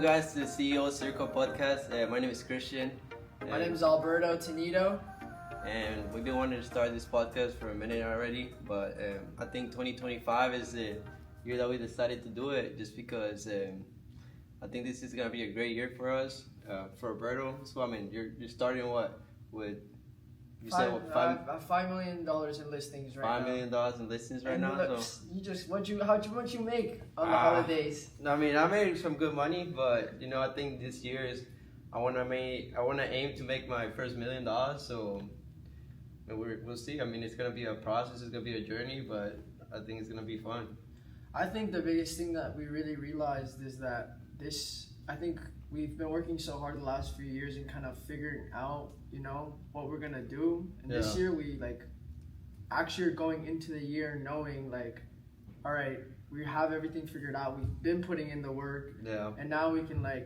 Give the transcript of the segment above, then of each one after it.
guys, to the CEO Circle podcast. My name is Christian. My name is Alberto Tenito. And we've been wanting to start this podcast for a minute already, but I think 2025 is the year that we decided to do it, just because I think this is gonna be a great year for us, for Alberto. So I mean, you're starting what with $5 million in listings right now. $5 million in listings right and now. Look, So you just what you make on the holidays? I mean, I made some good money, but I think this year is I wanna aim to make my first $1 million. So we'll see. I mean, it's gonna be a process. It's gonna be a journey, but I think it's gonna be fun. I think the biggest thing that we really realized is that I think we've been working so hard the last few years and kind of figuring out, what we're gonna do. And this year we actually are going into the year knowing all right, we have everything figured out. We've been putting in the work. Yeah. And now we can I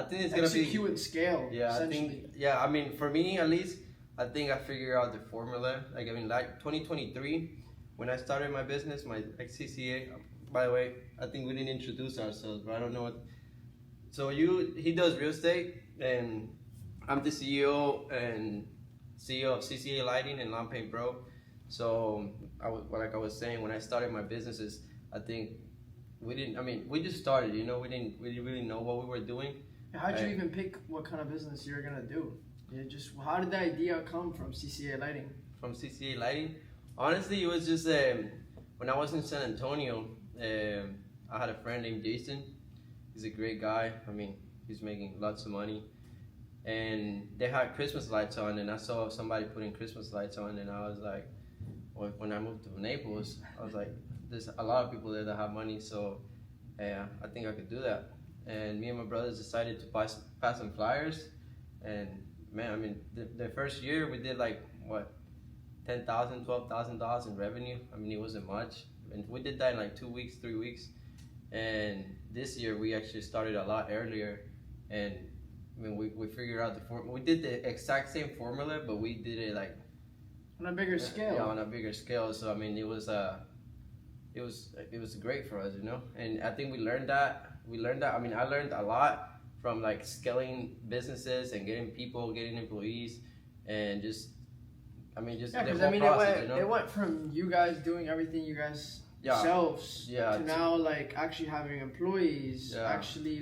think it's execute gonna be and scale. Yeah, I mean, for me at least, I think I figured out the formula. 2023, when I started my business, my CCA. By the way, I think we didn't introduce ourselves, but I don't know what. So he does real estate, and I'm the CEO of CCA Lighting and Lawn Paint Pro. So like I was saying, when I started my businesses, I think we just started. We didn't really know what we were doing. How'd you even pick what kind of business you were gonna do? How did the idea come from CCA Lighting? From CCA Lighting, honestly, it was just when I was in San Antonio. I had a friend named Jason. He's a great guy. I mean, he's making lots of money. And they had Christmas lights on, and I saw somebody putting Christmas lights on, and I was like, when I moved to Naples, I was like, there's a lot of people there that have money, so I think I could do that. And me and my brothers decided to pass some flyers, and man, I mean, the first year we did $10,000, $12,000 in revenue. I mean, it wasn't much, and we did that in 2 weeks, 3 weeks. And this year we actually started a lot earlier, and I mean, we figured out we did the exact same formula, but we did it on a bigger scale. Yeah, on a bigger scale. So I mean, it was great for us, And I think we learned that. I mean, I learned a lot from scaling businesses and getting employees, and just the whole process. It went from you guys doing everything you guys yourselves to now actually having employees, actually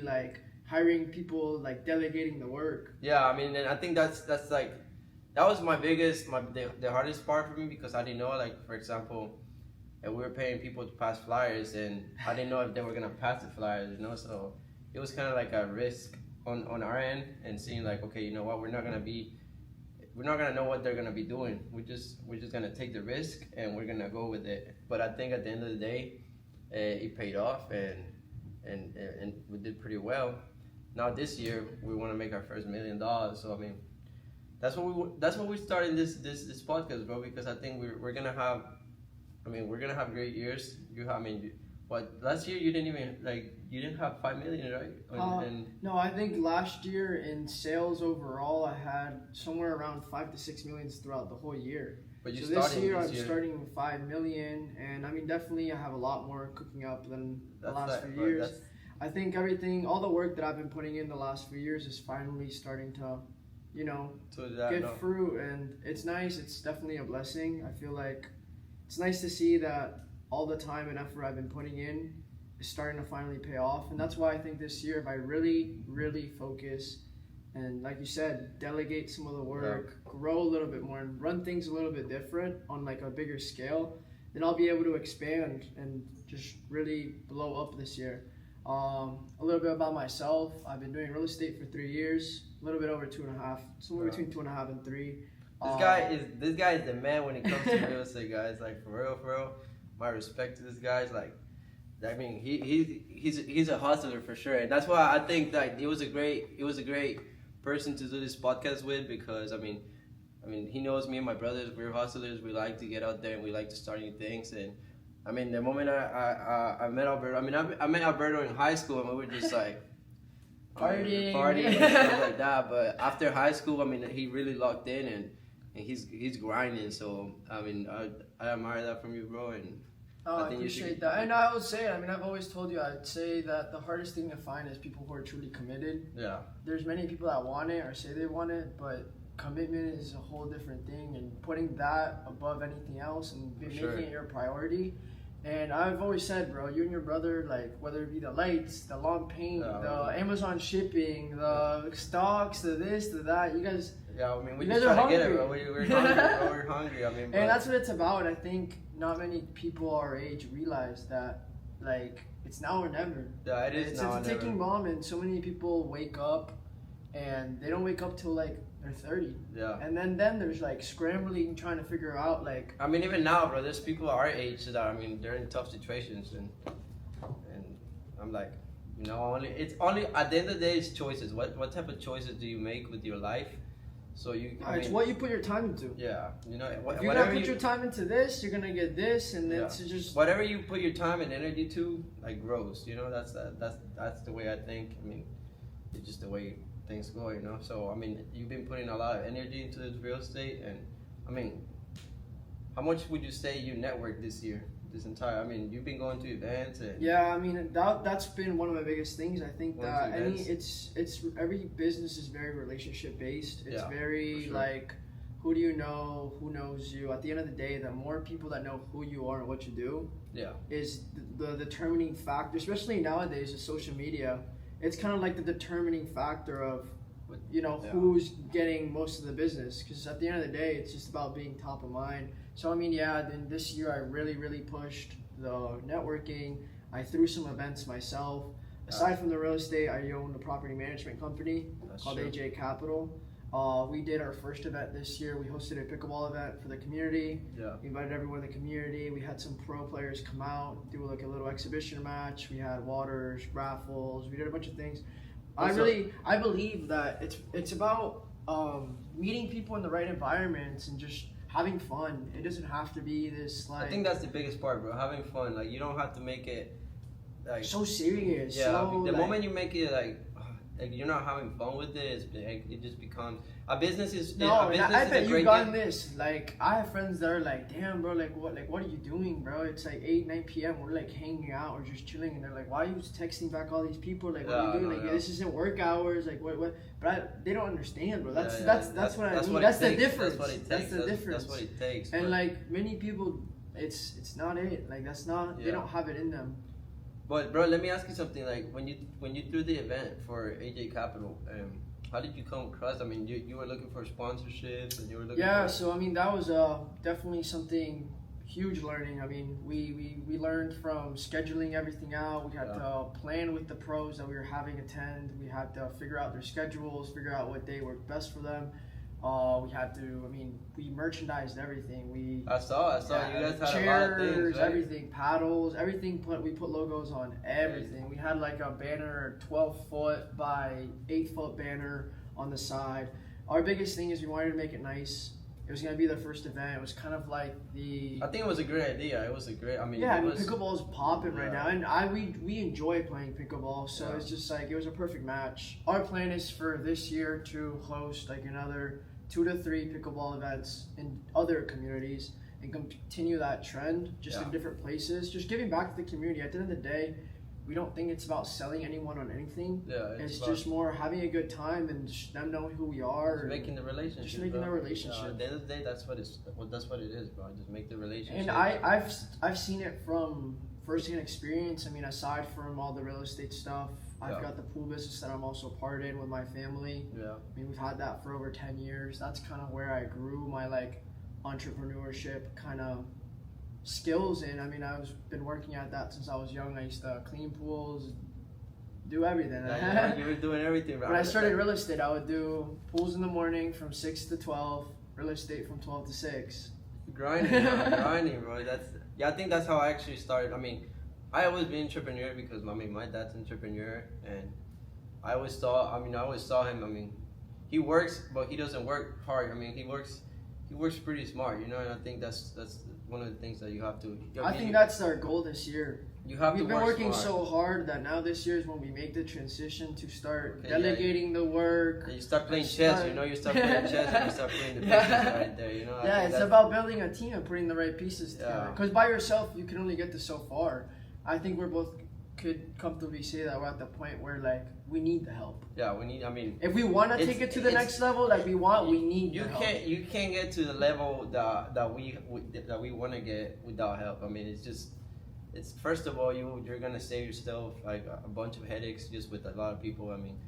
hiring people, delegating the work. Yeah, I mean, and I think that was the hardest part for me, because I didn't know, for example, we were paying people to pass flyers, and I didn't know if they were gonna pass the flyers, so it was kind of a risk on our end, and seeing okay, you know what, we're not gonna know what they're gonna be doing. We're just gonna take the risk, and we're gonna go with it. But I think at the end of the day, it paid off, and we did pretty well. Now this year we want to make our first $1 million. So I mean, that's what we started this podcast, bro. Because I think we're gonna have great years. Last year you didn't even you didn't have 5 million, right? No, I think last year in sales overall, I had somewhere around 5 to 6 millions throughout the whole year. But this year I'm starting with 5 million, and I mean, definitely I have a lot more cooking up than the last few years. I think all the work that I've been putting in the last few years is finally starting to, get fruit, and it's nice. It's definitely a blessing. I feel like it's nice to see that all the time and effort I've been putting in is starting to finally pay off. And that's why I think this year, if I really, really focus and, like you said, delegate some of the work, grow a little bit more, and run things a little bit different on a bigger scale, then I'll be able to expand and just really blow up this year. A little bit about myself. I've been doing real estate for 3 years, a little bit over 2.5, somewhere between 2.5 and 3. This guy is the man when it comes to real estate, guys. For real. My respect to this guy. I mean, he's a hustler for sure, and that's why I think that it was a great person to do this podcast with, because I mean, he knows me and my brothers. We're hustlers. We like to get out there, and we like to start new things. And I mean, the moment I met Alberto, I met Alberto in high school, and we were just partying and stuff like that. But after high school, I mean, he really locked in, and he's grinding. So I mean, I admire that from you, bro. And I appreciate that. And I would say, I mean, I've always told you, I'd say that the hardest thing to find is people who are truly committed. Yeah. There's many people that want it or say they want it, but commitment is a whole different thing, and putting that above anything else and making it your priority. And I've always said, bro, you and your brother, like, whether it be the lights, the lawn paint, the Amazon shipping, the stocks, the this, the that, you guys... Yeah, I mean, we just try to get it, bro. We're hungry, bro. We're hungry. I mean, and that's what it's about. I think not many people our age realize that, like, it's now or never. Yeah, it is now or never. It's a ticking bomb, and so many people wake up, and they don't wake up till, like, they're 30. Yeah. And then there's, like, scrambling, trying to figure out, like... I mean, even now, bro, there's people our age that, I mean, they're in tough situations, and I'm like, you know, it's only, at the end of the day, it's choices. What type of choices do you make with your life? So it's what you put your time into. Yeah, you know, if you're gonna put your time into this, you're gonna get this, and it's just whatever you put your time and energy to, like, grows. You know, that's the way I think. I mean, it's just the way things go. You know, so I mean, you've been putting a lot of energy into this real estate, and I mean, how much would you say you networked this year? This entire, I mean, you've been going to events and I mean that's been one of my biggest things. I think that it's every business is very relationship based. It's very like, who do you know, who knows you. At the end of the day, the more people that know who you are and what you do, is the determining factor. Especially nowadays with social media, it's kind of like the determining factor of, you know, who's getting most of the business. Because at the end of the day, it's just about being top of mind. So I mean, then this year I really pushed the networking. I threw some events myself. Aside from the real estate, I own a property management company called AJ Capital. We did our first event this year. We hosted a pickleball event for the community. We invited everyone in the community. We had some pro players come out, do like a little exhibition match. We had waters, raffles. We did a bunch of things. I believe that it's about meeting people in the right environments and just having fun. It doesn't have to be this, like... I think that's the biggest part, bro. Having fun. Like, you don't have to make it, like... so serious. Yeah, the moment you make it, like you're not having fun with it, it just becomes... A business is... I bet you've gotten this. Like, I have friends that are like, damn, bro, what are you doing, bro? It's like 8, 9 p.m. We're, like, hanging out or just chilling. And they're like, why are you texting back all these people? Like, what are you doing? This isn't work hours. Like, what? But they don't understand, bro. That's what I mean. That's the difference. That's what it takes. That's the difference. That's what it takes. And, like, many people, it's not it. Like, that's not... They don't have it in them. But, bro, let me ask you something. Like, when you threw the event for AJ Capital, how did you come across? I mean, you were looking for sponsorships, and you were looking for... So I mean, that was definitely something huge learning. I mean, we learned from scheduling everything out. We had to plan with the pros that we were having attend. We had to figure out their schedules, figure out what day worked best for them. We had to, I mean, we merchandised everything. I saw you guys had chairs, a lot of things, right? everything, paddles, everything. We put logos on everything. We had like a banner, 12-foot by 8-foot banner on the side. Our biggest thing is we wanted to make it nice. It was gonna be the first event. It was kind of like I think it was a great idea. It was a great. Pickleball is popping right now, and we enjoy playing pickleball. So it's just like it was a perfect match. Our plan is for this year to host like another 2 to 3 pickleball events in other communities and continue that trend just in different places. Just giving back to the community. At the end of the day, we don't think it's about selling anyone on anything. It's just more having a good time and just them knowing who we are. Just making the relationship. Just making the relationship. At the end of the day, that's what it is, bro. Just make the relationship. And I've seen it from firsthand experience. I mean, aside from all the real estate stuff, I've got the pool business that I'm also part in with my family. I mean, we've had that for over 10 years. That's kind of where I grew my like entrepreneurship kind of skills in. I mean, I've been working at that since I was young. I used to clean pools, do everything. You were doing everything, bro. When I started real estate, I would do pools in the morning from 6 to 12, real estate from 12 to 6. Grinding, bro. I think that's how I actually started. I mean, I always been entrepreneur because my dad's entrepreneur, and I always saw him. I mean, he works, but he doesn't work hard. I mean, he works pretty smart, you know. And I think that's one of the things that you have to. I think that's our goal this year. You have We've to been work working smart. so hard that now this year is when we make the transition to start Okay, delegating the work. You start playing chess, you know, you start playing chess and you start playing the pieces right there, you know. I Yeah, think it's that's- about building a team and putting the right pieces together. Yeah. Because by yourself, you can only get to so far. I think we're both could comfortably say that we're at the point where like we need the help. Yeah, we need. I mean, If we want to It's- take it to the it's- next level, like we need you the help. can't get to the level that we want to get without help. I mean, it's first of all you're gonna save yourself like a bunch of headaches just with a lot of people. I mean,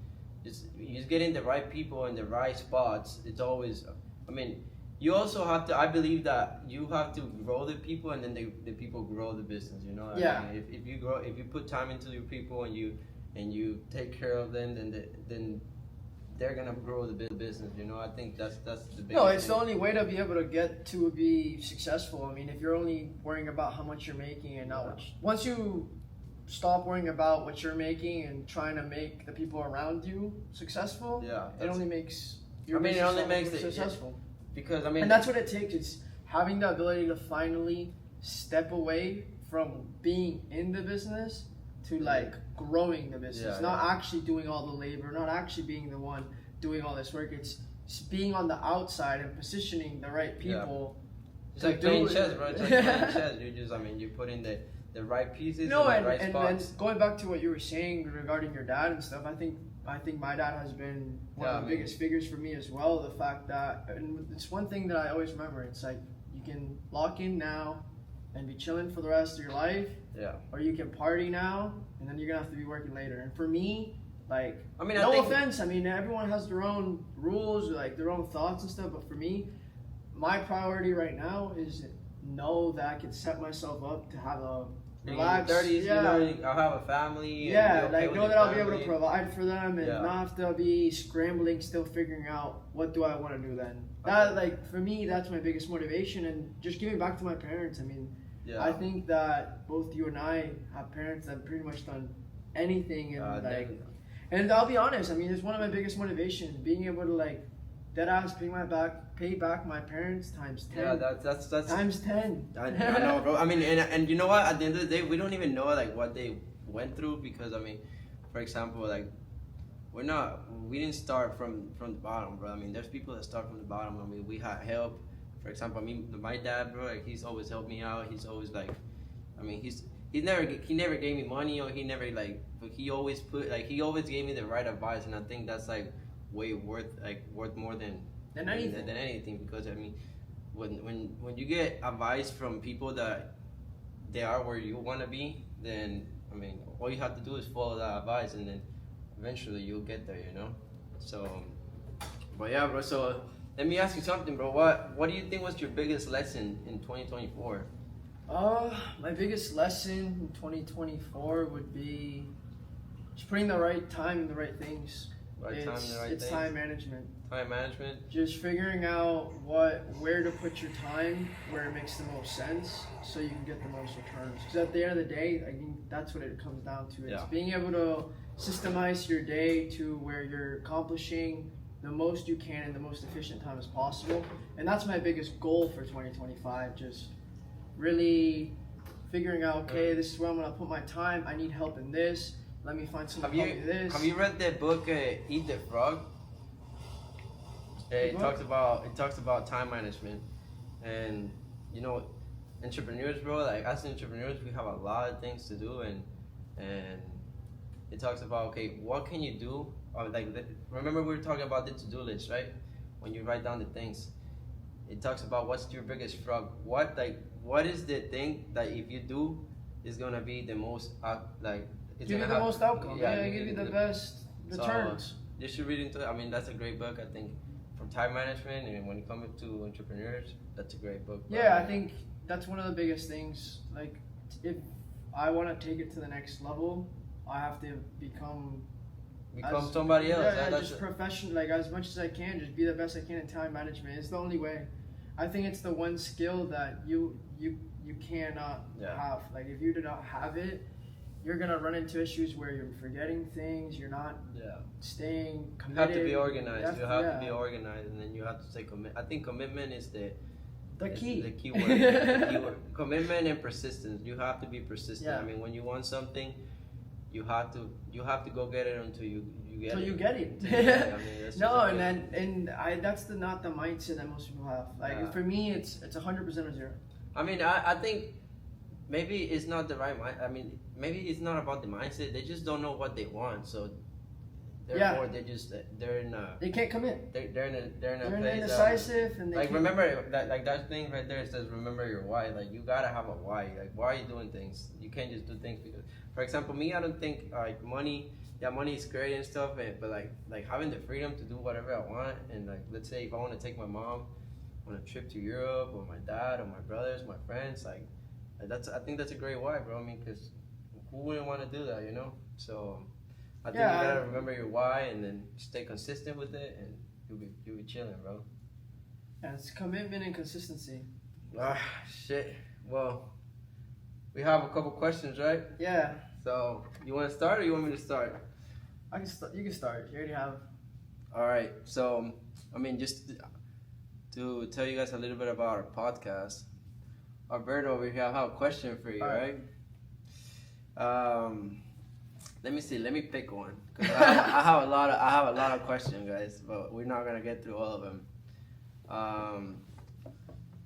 just getting the right people in the right spots. It's always. I mean, you also have to. I believe that you have to grow the people, and then the people grow the business. You know. I Yeah. mean, if you put time into your people and you take care of them, then they're gonna grow the business. You know. I think that's the biggest. No, it's the thing. only way to be able to get to be successful. I mean, if you're only worrying about how much you're making and not once you stop worrying about what you're making and trying to make the people around you successful, Yeah. it only makes I mean, it only business makes more it- successful. Because I mean, And that's what it takes. It's having the ability to finally step away from being in the business to like growing the business, Yeah, not actually doing all the labor, not actually being the one doing all this work. It's being on the outside and positioning the right people. it's to like do playing it. chess, bro. It's like playing chess. You put in the right pieces No, in the right and spots. going back to what you were saying regarding your dad and stuff, I think my dad has been one of the biggest figures for me as well. The fact that, and it's one thing that I always remember. It's like you can lock in now and be chilling for the rest of your life, Yeah. or you can party now and then you're gonna have to be working later. And for me, like, I mean, no I think, offense, I mean everyone has their own rules, or like their own thoughts and stuff. But for me, my priority right now is know that I can set myself up to have a in relaxed, your 30s, yeah. you know, I'll have a family. and Yeah, be okay like with know your that I'll be able to family. provide for them and Yeah. not have to be scrambling, still figuring out what do I want to do then. Okay. That like for me, that's my biggest motivation, and just giving back to my parents. I mean, Yeah. I think that both you and I have parents that have pretty much done anything, and like, Definitely. and I'll be honest. I mean, it's one of my biggest motivations, being able to like, dead ass pay back my parents times 10. Yeah, that's times 10. I know, bro. I mean, and you know what? At the end of the day, we don't even know like what they went through because I mean, for example, like we didn't start from the bottom, bro. I mean, there's people that start from the bottom. I mean, we had help. For example, I mean, my dad, bro, like he's always helped me out. He's always like, I mean, he never gave me money or he never like, but he always gave me the right advice, and I think that's like way worth more than anything because I mean, when you get advice from people that they are where you want to be, then I mean, all you have to do is follow that advice, and then eventually you'll get there, you know. So, but yeah, bro. So let me ask you something, bro. What do you think was your biggest lesson in 2024? My biggest lesson in 2024 would be just putting the right time in the right things. It's time management. Time management. Just figuring out where to put your time where it makes the most sense, so you can get the most returns. Because at the end of the day, I think that's what it comes down to. It's being able to systemize your day to where you're accomplishing the most you can in the most efficient time as possible. And that's my biggest goal for 2025. Just really figuring out, okay, this is where I'm gonna put my time. I need help in this. Let me find someone to help me with this. Have you read the book Eat the Frog? It talks about time management, and you know, entrepreneurs, bro. Like as entrepreneurs, we have a lot of things to do, and it talks about, okay, what can you do? Or remember we were talking about the to-do list, right? When you write down the things, it talks about what's your biggest frog. What is the thing that if you do is gonna be the most it's give you gonna the most outcome. Yeah, give you the best returns. You should read into it. I mean, that's a great book. I think for time management, and when it comes to entrepreneurs, that's a great book. Yeah, I think that's one of the biggest things. Like, if I want to take it to the next level, I have to become somebody else. Yeah, just professional. Like as much as I can, just be the best I can in time management. It's the only way. I think it's the one skill that you cannot have. Like if you do not have it, you're gonna run into issues where you're forgetting things. You're not staying committed. You have to be organized. You have to be organized, and then you have to stay commit. I think commitment is the The key. The key word. The key word. Commitment and persistence. You have to be persistent. Yeah. I mean, when you want something, you have to go get it until you get it. Until you get it. Yeah, I mean, that's No, just that's not the mindset that most people have. Like Yeah. for me, it's 100% or zero. I mean, I think maybe it's not the right mind. I mean, maybe it's not about the mindset. They just don't know what they want. So therefore, they're in a They can't commit. they're in a They're place indecisive and they like can't. remember that thing right there says remember your why. Like you gotta have a why. Like why are you doing things? You can't just do things because, for example, me, I don't think like money. Yeah, money is great and stuff, but like having the freedom to do whatever I want, and like let's say if I want to take my mom on a trip to Europe, or my dad, or my brothers, my friends, like I think that's a great why, bro. I mean, because who wouldn't want to do that, you know? So I think you gotta remember your why and then stay consistent with it, and you'll be chilling, bro. Yeah, it's commitment and consistency. Ah, shit. Well, we have a couple questions, right? Yeah. So you want to start, or you want me to start? I can start. You can start. You already have. All right. So, I mean, just to tell you guys a little bit about our podcast, Alberto over here, I have a question for you, All right? Let me see. Let me pick one. 'Cause I have a lot of questions, guys, but we're not gonna get through all of them.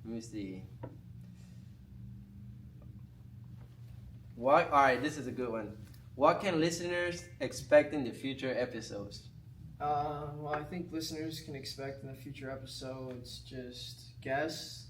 Let me see. All right, this is a good one. What can listeners expect in the future episodes? Well, I think listeners can expect in the future episodes just guests.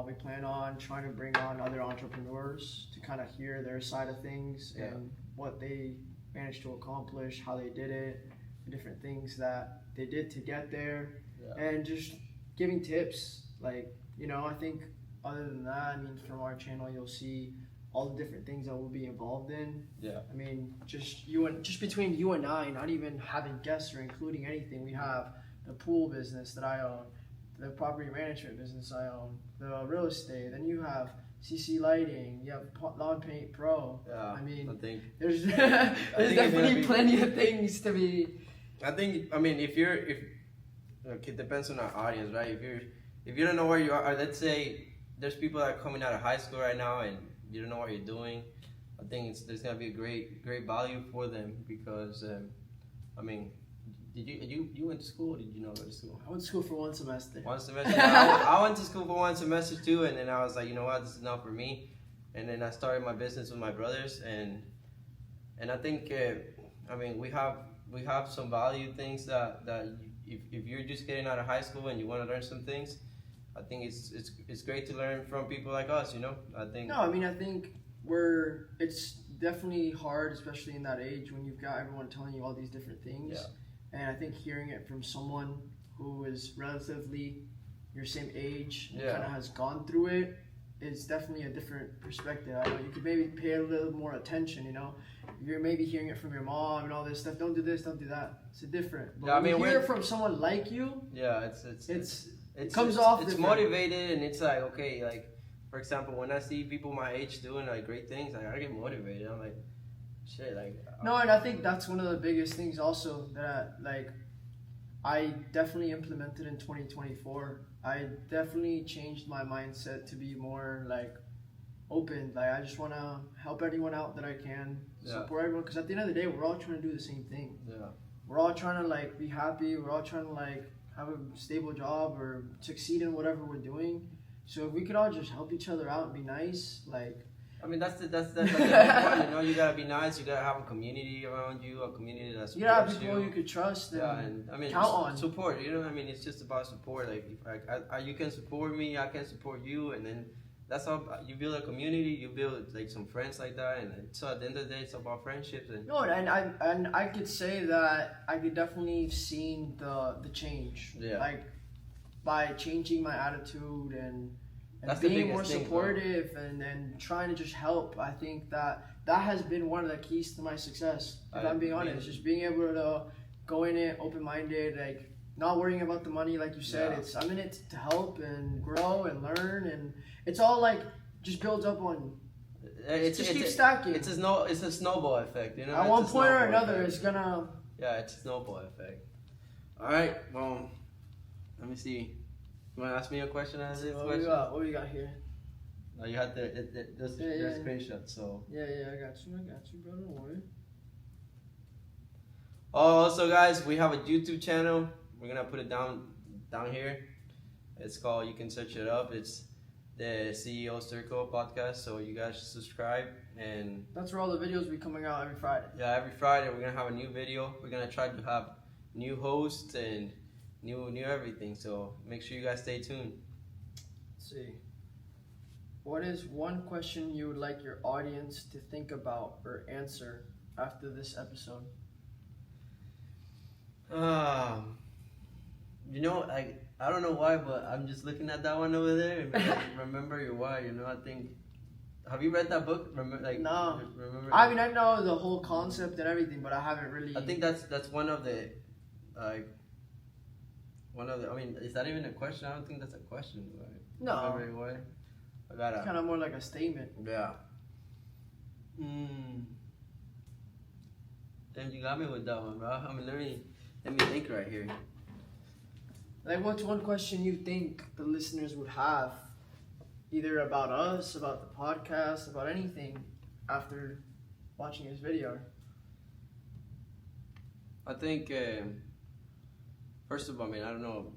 We plan on trying to bring on other entrepreneurs to kind of hear their side of things and what they managed to accomplish, how they did it, the different things that they did to get there, and just giving tips. Like, I think other than that, I mean, from our channel, you'll see all the different things that we'll be involved in. Yeah. I mean, just between you and I, not even having guests or including anything, we have the pool business that I own, the property management business I own, the real estate. Then you have CC Lighting, you have Lawn Paint Pro. Yeah. I mean, there's definitely plenty of things to be. I mean, if it depends on our audience, right? If you don't know where you are, let's say there's people that are coming out of high school right now and you don't know what you're doing, I think there's gonna be a great value for them because, I mean, did you went to school? Or did you not go to school? I went to school for one semester. One semester. I went to school for one semester too, and then I was like, you know what, this is not for me. And then I started my business with my brothers, and I think, I mean, we have some value things that if you're just getting out of high school and you want to learn some things, I think it's great to learn from people like us, you know? I think it's definitely hard, especially in that age when you've got everyone telling you all these different things. Yeah. And I think hearing it from someone who is relatively your same age and kind of has gone through it is definitely a different perspective. I know you could maybe pay a little more attention, If you're maybe hearing it from your mom and all this stuff, don't do this, don't do that. It's different. But yeah, when you hear it from someone like you, it comes off it's different. Motivated, and it's like, okay, like for example, when I see people my age doing like great things, like I get motivated. I'm like, shit, like. No, and I think that's one of the biggest things also that I definitely implemented in 2024. I definitely changed my mindset to be more open. I just want to help everyone out that I can, support everyone, because at the end of the day, we're all trying to do the same thing. Yeah. We're all trying to be happy. We're all trying to have a stable job or succeed in whatever we're doing. So if we could all just help each other out and be nice, I mean, that's the point, you gotta be nice. You gotta have a community around you, a community that supports you. You gotta have people you could trust and I mean, count on. Support. I mean, it's just about support. You can support me, I can support you, and then that's how you build a community. You build some friends like that, and so at the end of the day, it's about friendships. No, and I could say that I could definitely seen the change. Yeah. By changing my attitude and that's being more supportive and trying to just help. I think that has been one of the keys to my success. If I'm being honest, just being able to go in it open-minded, not worrying about the money, like you said. Yeah. I'm in it to help and grow and learn, and it's all just builds up on. Keep stacking. It's a snowball effect, At one point or another, it's gonna. Yeah, it's a snowball effect. All right, well, let me see. You want to ask me a question as this What question? we got here? No, you have to. This Yeah. screenshot. So. Yeah, I got you, bro. Don't worry. Oh, also, guys, we have a YouTube channel. We're gonna put it down here. It's called. You can search it up. It's the CEO Circle podcast. So you guys should subscribe, and that's where all the videos will be coming out every Friday. Yeah, every Friday we're gonna have a new video. We're gonna try to have new hosts and new everything. So make sure you guys stay tuned. Let's see. What is one question you would like your audience to think about or answer after this episode? You know, I don't know why, but I'm just looking at that one over there. And remember your why. You know, I think. Have you read that book? No. Remember. I mean, I know the whole concept and everything, but I haven't really. I think that's one of the, I mean, is that even a question? I don't think that's a question. Right? No. Remember your why. I gotta. It's kind of more like a statement. Yeah. Damn, you got me with that one, bro. I mean, let me think right here. Like, what's one question you think the listeners would have, either about us, about the podcast, about anything, after watching this video? I think, first of all, I mean, I don't know.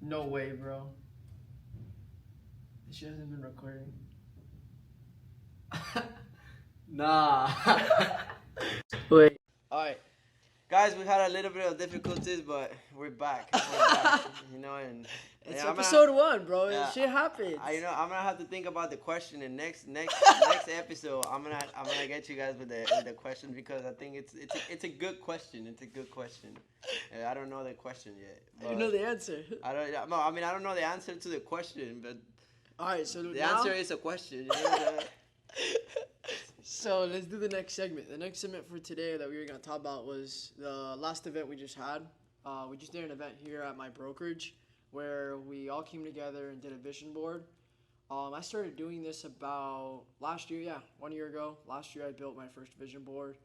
No way, bro. She hasn't been recording. Nah. Wait. Alright. Guys, we had a little bit of difficulties, but we're back. You know, and it's episode 1, bro. Yeah, shit happens. I'm gonna have to think about the question, and next episode, I'm gonna get you guys with the question, because I think it's a good question. It's a good question. I don't know the question yet. You know the answer. I don't know the answer to the question, but all right. So the answer is a question. You know So let's do the next segment. The next segment for today that we were going to talk about was the last event we just had. We just did an event here at my brokerage where we all came together and did a vision board. I started doing this about last year, 1 year ago. Last year I built my first vision board,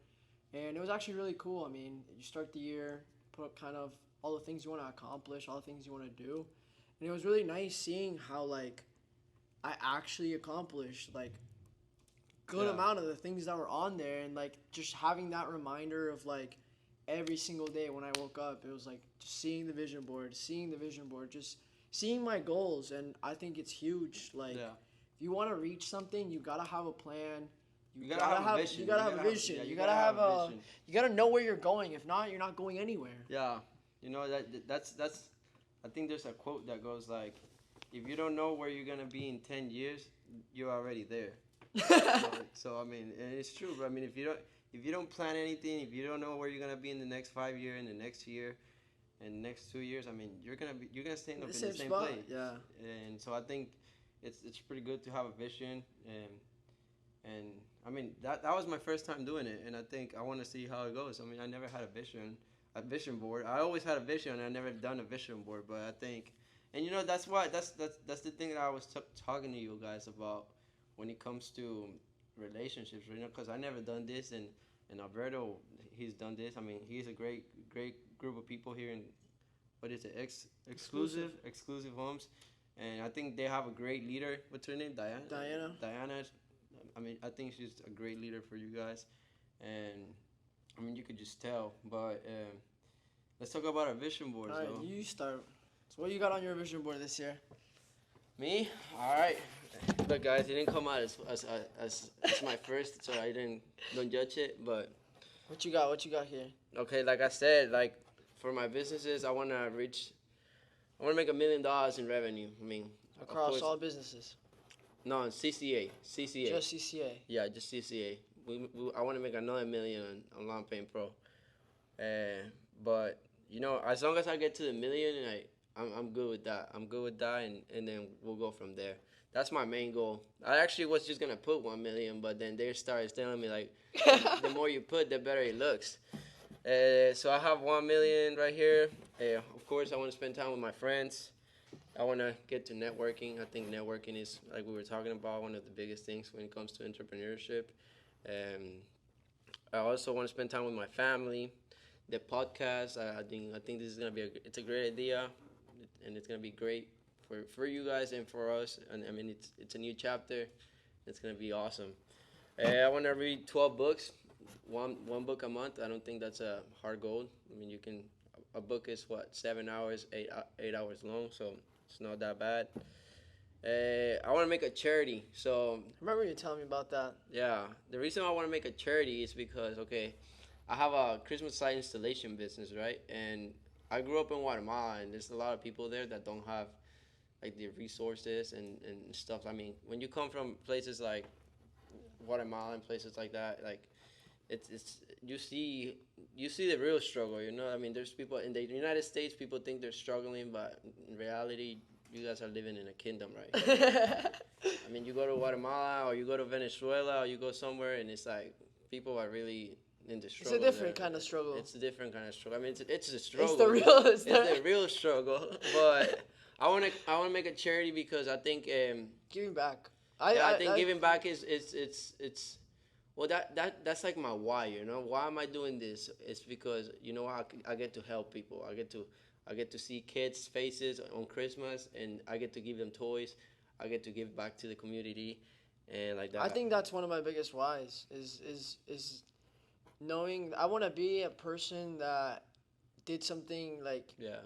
and it was actually really cool. I mean, you start the year, put kind of all the things you want to accomplish, all the things you want to do, and it was really nice seeing how, like, I actually accomplished, like, good amount of the things that were on there, and like just having that reminder of like every single day when I woke up, it was like just seeing the vision board, just seeing my goals. And I think it's huge. Like if you want to reach something, you gotta have a plan. You gotta have a vision. You gotta have a vision. You gotta know where you're going. If not, you're not going anywhere. Yeah, you know that's. I think there's a quote that goes like, if you don't know where you're gonna be in 10 years, you're already there. So I mean, and it's true. But I mean, if you don't plan anything, if you don't know where you're gonna be in the next 5 years, in the next year, and the next 2 years, I mean, you're gonna stay in the same place. Yeah. And so I think it's pretty good to have a vision, and I mean that was my first time doing it, and I think I want to see how it goes. I mean, I never had a vision board. I always had a vision, and I never done a vision board. But I think, and you know, that's the thing that I was talking to you guys about. When it comes to relationships, you know, because I never done this, and Alberto, he's done this. I mean, he's a great group of people here in, what is it, exclusive homes, and I think they have a great leader. What's her name? Diana. I mean, I think she's a great leader for you guys, and I mean, you could just tell. But let's talk about our vision boards. All right, you start. So what you got on your vision board this year? Me? All right. Look, guys, it didn't come out as my first, so don't judge it. But what you got here? Okay, like I said, like for my businesses, I want to make $1 million in revenue. I mean, across all businesses. No, CCA. Just CCA. Yeah, just CCA. I want to make another $1 million on Lawn Paint Pro. But you know, as long as I get to the $1 million, I'm good with that. And then we'll go from there. That's my main goal. I actually was just gonna put 1 million, but then they started telling me like, the more you put, the better it looks. So I have 1 million right here. Of course, I want to spend time with my friends. I want to get to networking. I think networking is, like we were talking about, one of the biggest things when it comes to entrepreneurship. I also want to spend time with my family. the podcast. I think this is gonna be it's a great idea, and it's gonna be great for you guys and for us. And I mean, it's a new chapter. It's gonna be awesome. I want to read 12 books, one book a month. I don't think that's a hard goal. I mean, you can. A book is what 7 hours, 8 hours long, so it's not that bad. I want to make a charity. So Remember you telling me about that? yeah, the reason I want to make a charity is because okay, I have a Christmas light installation business, right? And I grew up in Guatemala, and there's a lot of people there that don't have like the resources and stuff. I mean, when you come from places like Guatemala and places like that, like it's you see the real struggle. You know, I mean, there's people in the United States. People think they're struggling, but in reality, you guys are living in a kingdom, right? I mean, you go to Guatemala or you go to Venezuela or you go somewhere, and it's like people are really in the struggle. It's a different there. kind of struggle. It's a different kind of struggle. I mean, it's a struggle. It's the real. It's the real struggle. But I wanna make a charity because I think Giving back. I think giving back is it's well that's like my why. You know, why am I doing this? It's because you know I get to help people. I get to see kids' faces on Christmas, and I get to give them toys. I get to give back to the community, and like that. I think that's one of my biggest whys is knowing I want to be a person that did something like Yeah.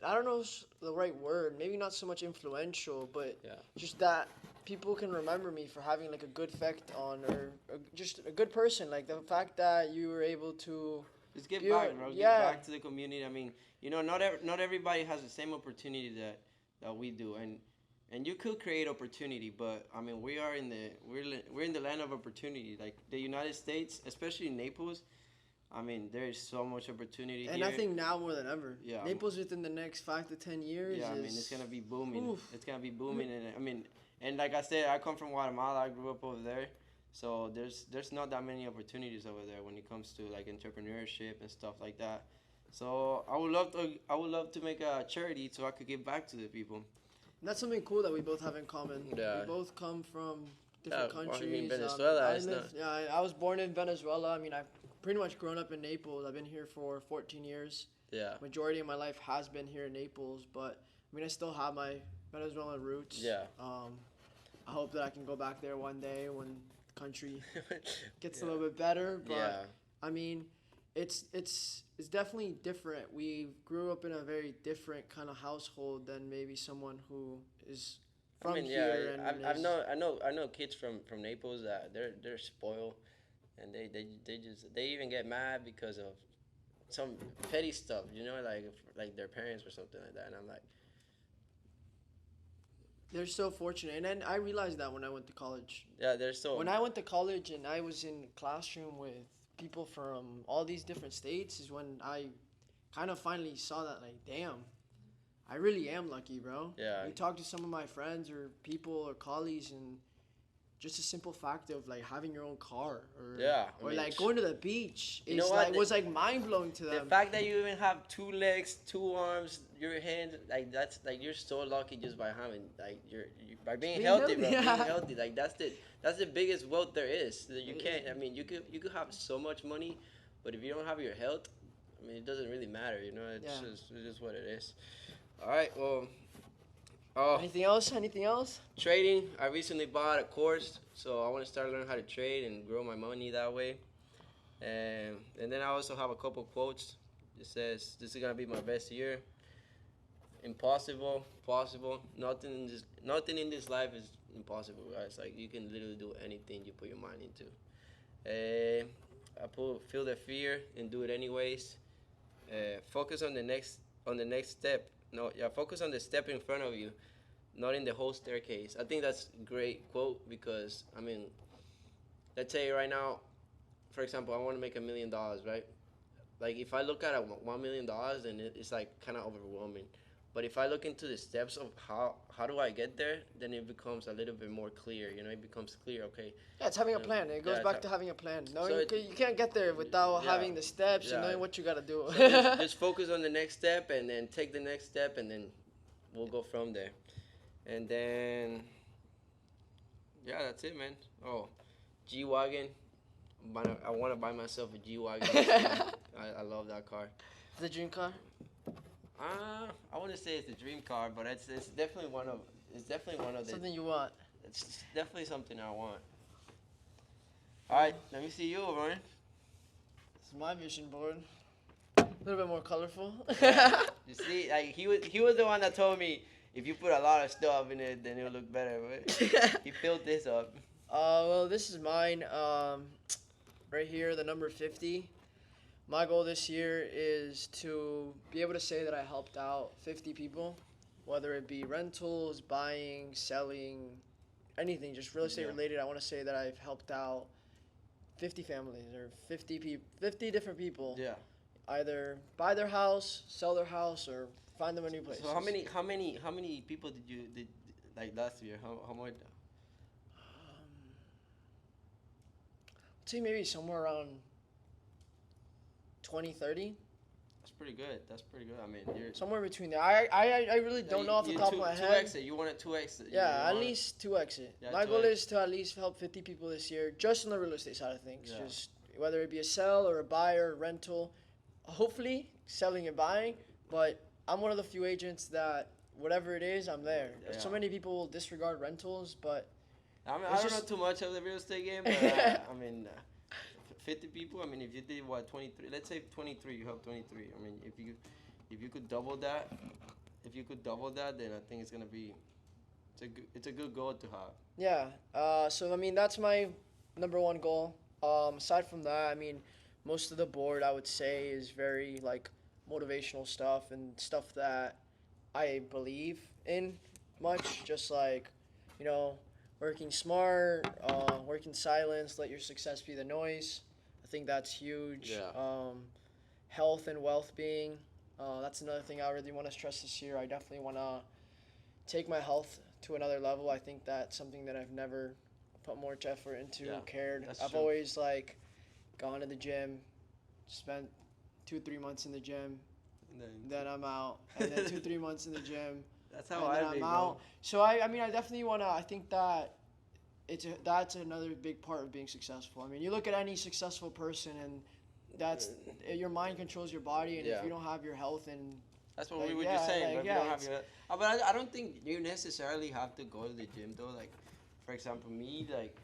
I don't know the right word, maybe not so much influential, but Yeah. just that people can remember me for having like a good effect on or just a good person. Like the fact that you were able to Just give Yeah, back, bro. Give yeah. back to the community. I mean, you know, not everybody has the same opportunity that we do, and you could create opportunity, but I mean, we're in the land of opportunity. Like the United States, especially Naples. I mean, there is so much opportunity and here. I think now more than ever. Yeah. Naples within the next 5 to 10 years Yeah, I is mean, it's gonna be booming. Oof. It's gonna be booming, and I mean, and like I said, I come from Guatemala. I grew up over there, so there's not that many opportunities over there when it comes to like entrepreneurship and stuff like that. So I would love to make a charity so I could give back to the people. And that's something cool that we both have in common. Yeah. We both come from different Well, I countries. mean, Venezuela, I it's live, yeah, I was born in Venezuela. I mean, I've pretty much grown up in Naples. I've been here for 14 years. Yeah. Majority of my life has been here in Naples, but I mean, I still have my Venezuelan roots. Yeah. I hope that I can go back there one day when the country gets a Yeah. little bit better. But Yeah. I mean, it's definitely different. We grew up in a very different kind of household than maybe someone who is from I mean, here. yeah, And I know kids from Naples that they're spoiled, and they even get mad because of some petty stuff, you know, like their parents or something like that, and I'm like, they're so fortunate. And then I realized that when I went to college. yeah, they're so. When I went to college and I was in a classroom with people from all these different states is when I kind of finally saw that, like, damn, I really am lucky, bro. Yeah. You talk to some of my friends or people or colleagues, and just a simple fact of like having your own car or Yeah, I or mean, like going to the beach You is know what? like was like mind blowing to The them. fact that you even have 2 legs, 2 arms, your hands, like that's like you're so lucky just by having like by being Being healthy, healthy, bro. yeah. Being healthy, like that's the biggest wealth there is. You can't. I mean, you could have so much money, but if you don't have your health, I mean, it doesn't really matter. You know, it's Yeah. just what it is. All right. Well. Oh, Anything else? Anything else? trading. I recently bought a course, so I want to start learning how to trade and grow my money that way. And then I also have a couple quotes. It says, "This is gonna be my best year. Impossible, possible. Nothing in this life is impossible, guys. Like you can literally do anything you put your mind into." Feel the fear and do it anyways. Focus on the next step. No, yeah, focus on the step in front of you, not in the whole staircase. I think that's a great quote because I mean, let's say right now, for example, I want to make $1 million, right? Like if I look at $1 million, then it's like kind of overwhelming. But if I look into the steps of how do I get there, then it becomes a little bit more clear. You know, it becomes clear. Okay, Yeah, it's having a Yeah. plan. It goes Yeah, back it's to having a plan. No, So you can't get there without Yeah. having the steps and Yeah. knowing what you gotta do. so just focus on the next step and then take the next step and then we'll go from there. And then yeah, that's it, man. Oh, G-Wagon. I want to buy myself a G-Wagon. I love that car. The dream car? I wouldn't say it's the dream car, but it's definitely one of the Something you want. It's definitely something I want. All right, let me see you, Ryan. This is my vision board. A little bit more colorful. You see, like he was the one that told me if you put a lot of stuff in it, then it'll look better. But he filled this up. Well, this is mine. Right here, the number 50. My goal this year is to be able to say that I helped out 50 people, whether it be rentals, buying, selling, anything, just real estate related. I want to say that I've helped out 50 families or 50 different people. Yeah. Either buy their house, sell their house, or find them a new place. So how many people did like last year? How much? I'd say maybe somewhere around 20, 30. That's pretty good. I mean, you're somewhere between there. I really don't know off the top of my head. 2x it. You want to 2x it. Yeah, at least 2x it. Yeah, my goal is to at least help 50 people this year, just on the real estate side of things. Yeah. Just whether it be a sell or a buy or a rental. Hopefully, selling and buying. But I'm one of the few agents that whatever it is, I'm there. Yeah. So many people will disregard rentals, but I mean, I don't know too much of the real estate game, but I mean, 50 people. I mean, if you did 23, let's say 23, you help 23. I mean, if you could double that, then I think it's gonna be, it's a good goal to have. Yeah. So I mean, that's my number one goal. Aside from that, I mean, most of the board I would say is very like motivational stuff and stuff that I believe in much. Just like, working smart, work in silence, let your success be the noise. I think that's huge. Yeah. Health and wealth being. That's another thing I really want to stress this year. I definitely want to take my health to another level. I think that's something that I've never put more effort into, cared. I've true. always like gone to the gym, spent 2-3 months in the gym, then I'm out, and then 2-3 months in the gym. That's how I'm out. So I mean, I definitely want to. I think that that's another big part of being successful. I mean, you look at any successful person, and that's your mind controls your body, and if you don't have your health and that's what we were just saying. If you don't have your, but I don't think you necessarily have to go to the gym though. Like, for example, me, like,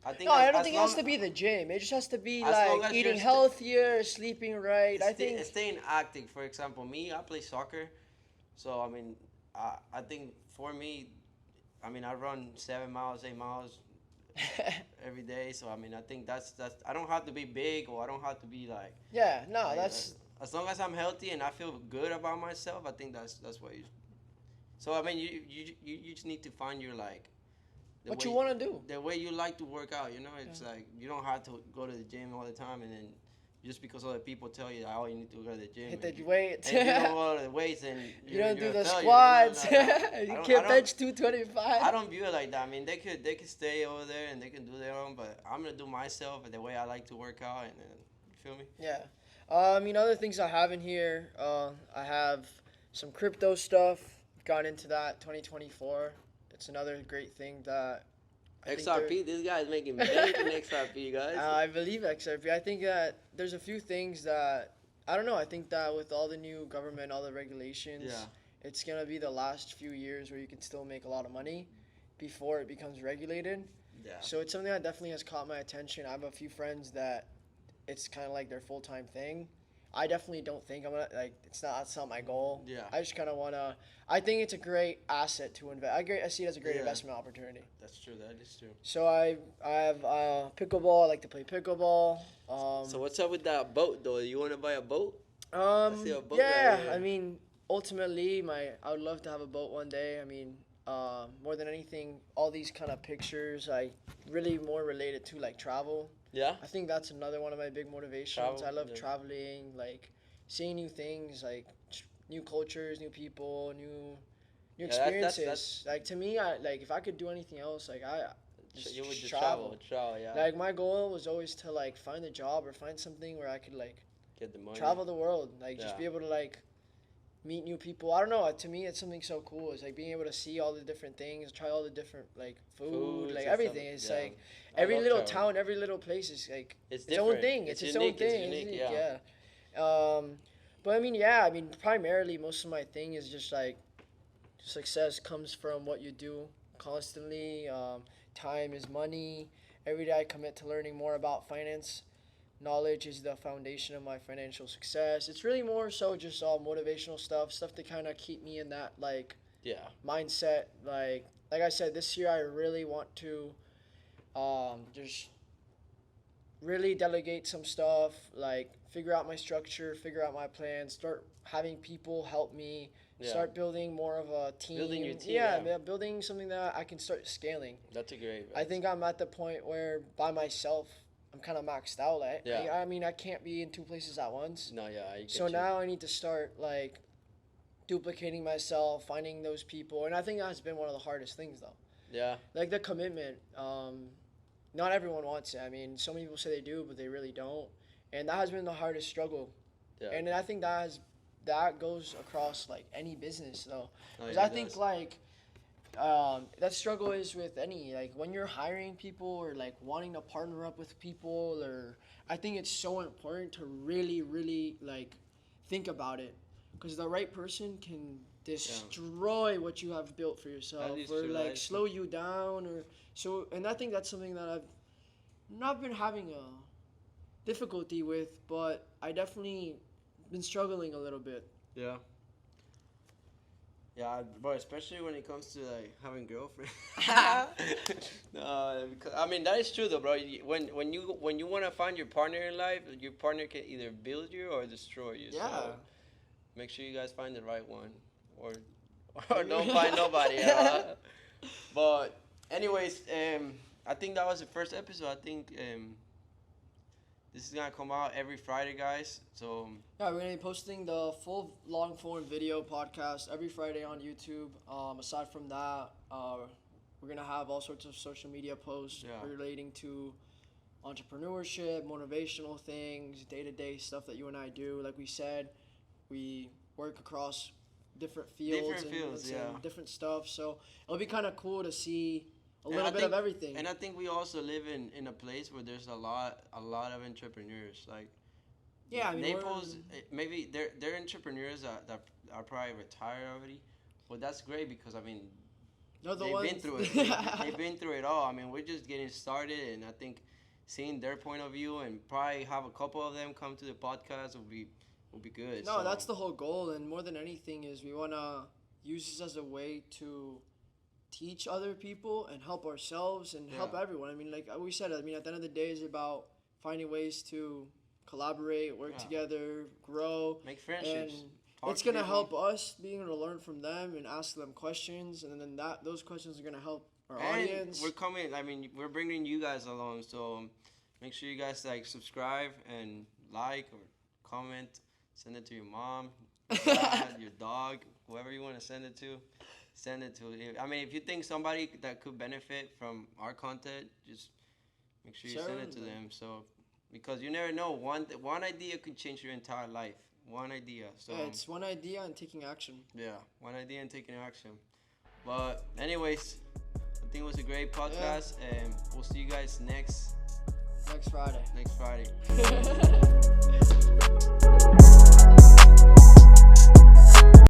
I think. No, I don't think it has to be the gym. It just has to be like eating healthier, sleeping right. I think staying active. For example, me, I play soccer, so I mean, I think for me, I mean, I run 7 miles, 8 miles every day. So I mean, I think that's I don't have to be big or I don't have to be like. Yeah, no, that's. As long as I'm healthy and I feel good about myself, I think that's what you. So I mean, you just need to find your like. What you want to do. The way you like to work out, it's like you don't have to go to the gym all the time, and then just because other people tell you, you need to go to the gym. Hit the weights. And you don't go to the weights, and you don't do the squats. You can't bench 225. I don't view it like that. I mean, they could stay over there and they can do their own, but I'm gonna do myself the way I like to work out, and you feel me? Yeah. I mean, other things I have in here, I have some crypto stuff. Got into that 2024. It's another great thing that XRP, this guy is making bank in XRP, guys. I believe XRP. I think that there's a few things that, I don't know, I think that with all the new government, all the regulations, it's going to be the last few years where you can still make a lot of money before it becomes regulated. Yeah. So it's something that definitely has caught my attention. I have a few friends that it's kind of like their full-time thing. I definitely don't think I'm gonna that's not my goal. Yeah. I just kind of wanna. I think it's a great asset to invest. I see it as a great investment opportunity. That's true. That is true. So I have pickleball. I like to play pickleball. So what's up with that boat though? You want to buy a boat? I see a boat yeah. right here. I mean, ultimately, I would love to have a boat one day. I mean, more than anything, all these kind of pictures, I really more related to like travel. Yeah. I think that's another one of my big motivations. I love traveling, like seeing new things, like new cultures, new people, new experiences. That's like to me, if I could do anything else, like you would just travel, yeah. Like my goal was always to like find a job or find something where I could like get the money, travel the world, like just be able to like meet new people. I don't know. To me, it's something so cool. It's like being able to see all the different things, try all the different like food, like everything. It's like every little town, every little place is like its own thing. It's its own thing. It's unique, yeah. But I mean, primarily most of my thing is just like success comes from what you do constantly. Time is money. Every day I commit to learning more about finance. Knowledge is the foundation of my financial success. It's really more so just motivational stuff to kind of keep me in that like mindset. Like I said, this year I really want to just really delegate some stuff, like figure out my structure, figure out my plan, start having people help me, start building more of a team. Building your team. Building something that I can start scaling. That's a great. I think I'm at the point where by myself I'm kind of maxed out. I mean, I can't be in two places at once. No, yeah. I get so you. now I need to start like duplicating myself, finding those people, and I think that's been one of the hardest things though. Yeah. Like the commitment. Not everyone wants it. I mean, so many people say they do, but they really don't, and that has been the hardest struggle. Yeah. And I think that goes across like any business though, because I think like. That struggle is with any, like when you're hiring people or like wanting to partner up with people, or I think it's so important to really, really like think about it, because the right person can destroy what you have built for yourself, or like slow you down, or so. And I think that's something that I've not been having a difficulty with, but I definitely been struggling a little bit. Yeah. Yeah, bro, especially when it comes to like having girlfriend. No, because, I mean that is true though, bro. When you want to find your partner in life, your partner can either build you or destroy you. Yeah. So make sure you guys find the right one, or don't find nobody. But anyways, I think that was the first episode. I think this is gonna come out every Friday, guys. So yeah, we're gonna be posting the full long form video podcast every Friday on YouTube. Aside from that, we're gonna have all sorts of social media posts relating to entrepreneurship, motivational things, day-to-day stuff that you and I do. Like we said, we work across different fields and different stuff. So it'll be kind of cool to see a little bit of everything. And I think we also live in a place where there's a lot of entrepreneurs. Like, I mean, Naples, maybe they're entrepreneurs that are probably retired already, but that's great because I mean, they've been through it. They've been through it all. I mean, we're just getting started, and I think seeing their point of view and probably have a couple of them come to the podcast will be good. No, that's the whole goal, and more than anything is we want to use this as a way to teach other people and help ourselves and help everyone. I mean, like we said, I mean, at the end of the day, it's about finding ways to collaborate, work together, grow, make friendships. And it's gonna help us being able to learn from them and ask them questions, and then those questions are gonna help our audience. We're bringing you guys along, so make sure you guys like subscribe and like or comment. Send it to your mom, your dad, your dog, whoever you want to send it to. Send it to. I mean, if you think somebody that could benefit from our content, just make sure you send it to them. So, because you never know, one idea could change your entire life. One idea. So it's one idea and taking action. Yeah, one idea and taking action. But anyways, I think it was a great podcast, and we'll see you guys next Friday. Next Friday.